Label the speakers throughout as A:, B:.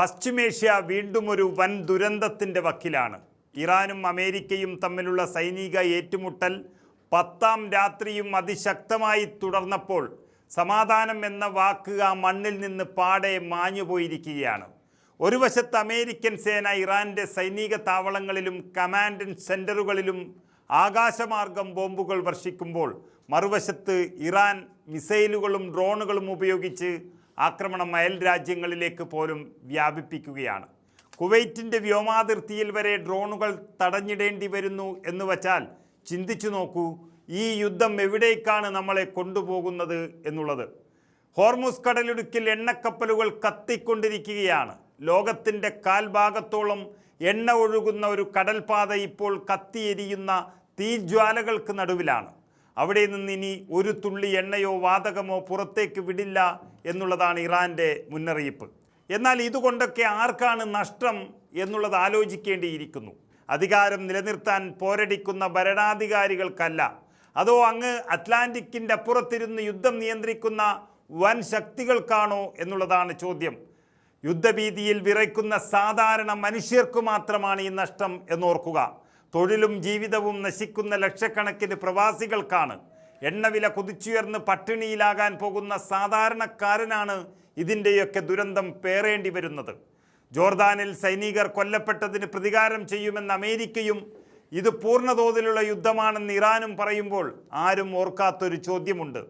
A: പശ്ചിമേഷ്യ വീണ്ടും ഒരു വൻ ദുരന്തത്തിൻ്റെ വക്കിലാണ്. ഇറാനും അമേരിക്കയും തമ്മിലുള്ള സൈനിക ഏറ്റുമുട്ടൽ 10ാം രാത്രിയും അതിശക്തമായി തുടർന്നപ്പോൾ സമാധാനം എന്ന വാക്ക് ആ മണ്ണിൽ നിന്ന് പാടെ മാഞ്ഞുപോയിരിക്കുകയാണ്. ഒരു വശത്ത് അമേരിക്കൻ സേന ഇറാൻ്റെ സൈനിക താവളങ്ങളിലും കമാൻഡ് സെൻറ്ററുകളിലും ആകാശമാർഗം ബോംബുകൾ വർഷിക്കുമ്പോൾ, മറുവശത്ത് ഇറാൻ മിസൈലുകളും ഡ്രോണുകളും ഉപയോഗിച്ച് ആക്രമണം അയൽ രാജ്യങ്ങളിലേക്ക് പോലും വ്യാപിപ്പിക്കുകയാണ്. കുവൈറ്റിൻ്റെ വ്യോമാതിർത്തിയിൽ വരെ ഡ്രോണുകൾ തടഞ്ഞിടേണ്ടി വരുന്നു എന്ന് വച്ചാൽ ചിന്തിച്ചു നോക്കൂ, ഈ യുദ്ധം എവിടേക്കാണ് നമ്മളെ കൊണ്ടുപോകുന്നത് എന്നുള്ളത്. ഹോർമുസ് കടലിടുക്കിൽ എണ്ണക്കപ്പലുകൾ കത്തിക്കൊണ്ടിരിക്കുകയാണ്. ലോകത്തിൻ്റെ കാൽഭാഗത്തോളം എണ്ണ ഒഴുകുന്ന ഒരു കടൽപാത ഇപ്പോൾ കത്തിയെരിയുന്ന തീജ്വാലകൾക്ക് നടുവിലാണ്. അവിടെ നിന്ന് ഇനി ഒരു തുള്ളി എണ്ണയോ വാതകമോ പുറത്തേക്ക് വിടില്ല എന്നുള്ളതാണ് ഇറാൻ്റെ മുന്നറിയിപ്പ്. എന്നാൽ ഇതുകൊണ്ടൊക്കെ ആർക്കാണ് നഷ്ടം എന്നുള്ളത് ആലോചിക്കേണ്ടിയിരിക്കുന്നു. അധികാരം നിലനിർത്താൻ പോരടിക്കുന്ന ഭരണാധികാരികൾക്കല്ല, അതോ അങ്ങ് അറ്റ്ലാന്റിക്കിൻ്റെ അപ്പുറത്തിരുന്ന് യുദ്ധം നിയന്ത്രിക്കുന്ന വൻ ശക്തികൾക്കാണോ എന്നുള്ളതാണ് ചോദ്യം. യുദ്ധഭീതിയിൽ വിറയ്ക്കുന്ന സാധാരണ മനുഷ്യർക്കു മാത്രമാണ് ഈ നഷ്ടം എന്നോർക്കുക. തൊഴിലും ജീവിതവും നശിക്കുന്ന ലക്ഷക്കണക്കിന് പ്രവാസികൾക്കാണ്. എണ്ണവില കുതിച്ചുയർന്ന് പട്ടിണിയിലാകാൻ പോകുന്ന സാധാരണക്കാരനാണ് ഇതിൻ്റെയൊക്കെ ദുരന്തം പേറേണ്ടി വരുന്നത്. ജോർദാനിൽ സൈനികർ കൊല്ലപ്പെട്ടതിന് പ്രതികാരം ചെയ്യുമെന്ന് അമേരിക്കയും ഇത് പൂർണ്ണതോതിലുള്ള യുദ്ധമാണെന്ന് ഇറാനും പറയുമ്പോൾ ആരും ഓർക്കാത്തൊരു ചോദ്യമുണ്ട്: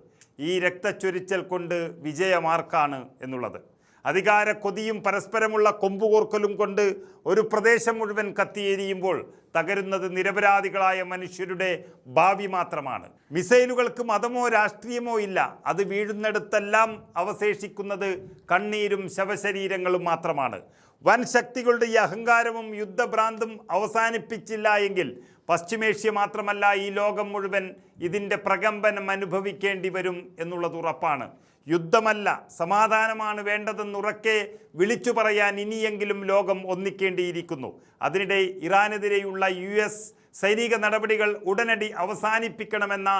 A: ഈ രക്തച്ചൊരിച്ചൽ കൊണ്ട് വിജയമാർക്കാണ് എന്നുള്ളത്. അധികാര കൊതിയും പരസ്പരമുള്ള കൊമ്പുകോർക്കലും കൊണ്ട് ഒരു പ്രദേശം മുഴുവൻ കത്തിയെരിയുമ്പോൾ തകരുന്നത് നിരപരാധികളായ മനുഷ്യരുടെ ഭാവി മാത്രമാണ്. മിസൈലുകൾക്ക് മതമോ രാഷ്ട്രീയമോ ഇല്ല. അത് വീഴുന്നിടത്തെല്ലാം അവശേഷിക്കുന്നത് കണ്ണീരും ശവശരീരങ്ങളും മാത്രമാണ്. വൻ ശക്തികളുടെ ഈ അഹങ്കാരവും യുദ്ധഭ്രാന്തും അവസാനിപ്പിച്ചില്ല എങ്കിൽ പശ്ചിമേഷ്യ മാത്രമല്ല, ഈ ലോകം മുഴുവൻ ഇതിൻ്റെ പ്രകമ്പനം അനുഭവിക്കേണ്ടി വരും എന്നുള്ളത് ഉറപ്പാണ്. യുദ്ധമല്ല, സമാധാനമാണ് വേണ്ടതെന്നുറക്കെ വിളിച്ചു പറയാൻ ഇനിയെങ്കിലും ലോകം ഒന്നിക്കേണ്ടിയിരിക്കുന്നു. അതിനിടെ ഇറാനെതിരെയുള്ള US സൈനിക നടപടികൾ ഉടനടി അവസാനിപ്പിക്കണമെന്ന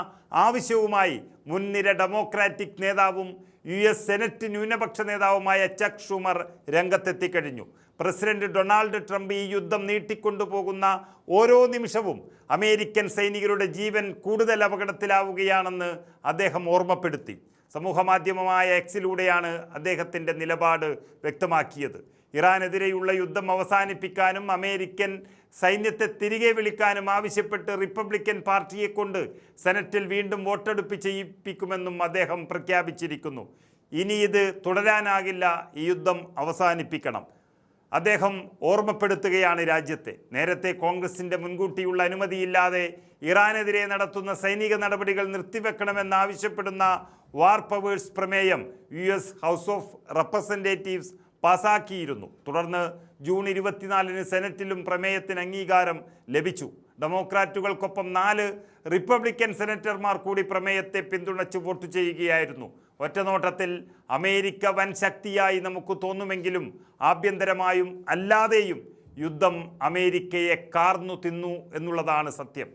A: ആവശ്യവുമായി മുൻനിര ഡെമോക്രാറ്റിക് നേതാവും US സെനറ്റ് ന്യൂനപക്ഷ നേതാവുമായ ചക്ക് ഷൂമർ രംഗത്തെത്തിക്കഴിഞ്ഞു. പ്രസിഡന്റ് ഡൊണാൾഡ് ട്രംപ് ഈ യുദ്ധം നീട്ടിക്കൊണ്ടുപോകുന്ന ഓരോ നിമിഷവും അമേരിക്കൻ സൈനികരുടെ ജീവൻ കൂടുതൽ അപകടത്തിലാവുകയാണെന്ന് അദ്ദേഹം ഓർമ്മപ്പെടുത്തി. സമൂഹമാധ്യമമായ എക്സിലൂടെയാണ് അദ്ദേഹത്തിൻ്റെ നിലപാട് വ്യക്തമാക്കിയത്. ഇറാനെതിരെയുള്ള യുദ്ധം അവസാനിപ്പിക്കാനും അമേരിക്കൻ സൈന്യത്തെ തിരികെ വിളിക്കാനും ആവശ്യപ്പെട്ട് റിപ്പബ്ലിക്കൻ പാർട്ടിയെ കൊണ്ട് സെനറ്റിൽ വീണ്ടും വോട്ടെടുപ്പ് ചെയ്യിപ്പിക്കുമെന്നും അദ്ദേഹം പ്രഖ്യാപിച്ചിരിക്കുന്നു. ഇനി ഇത് തുടരാനാകില്ല, ഈ യുദ്ധം അവസാനിപ്പിക്കണം. അദ്ദേഹം ഓർമ്മപ്പെടുത്തുകയാണ് രാജ്യത്തെ. നേരത്തെ കോൺഗ്രസിൻ്റെ മുൻകൂട്ടിയുള്ള അനുമതിയില്ലാതെ ഇറാനെതിരെ നടത്തുന്ന സൈനിക നടപടികൾ നിർത്തിവെക്കണമെന്നാവശ്യപ്പെടുന്ന വാർ പവേഴ്സ് പ്രമേയം US ഹൗസ് ഓഫ് റെപ്രസെൻറ്റേറ്റീവ്സ് പാസാക്കിയിരുന്നു. തുടർന്ന് ജൂൺ 24-ന് സെനറ്റിലും പ്രമേയത്തിന് അംഗീകാരം ലഭിച്ചു. ഡെമോക്രാറ്റുകൾക്കൊപ്പം 4 റിപ്പബ്ലിക്കൻ സെനറ്റർമാർ കൂടി പ്രമേയത്തെ പിന്തുണച്ച് വോട്ട് ചെയ്യുകയായിരുന്നു. ഒറ്റനോട്ടത്തിൽ അമേരിക്ക വൻ ശക്തിയായി നമുക്ക് തോന്നുമെങ്കിലും ആഭ്യന്തരമായും അല്ലാതെയും യുദ്ധം അമേരിക്കയെ കാർന്നു തിന്നു എന്നുള്ളതാണ് സത്യം.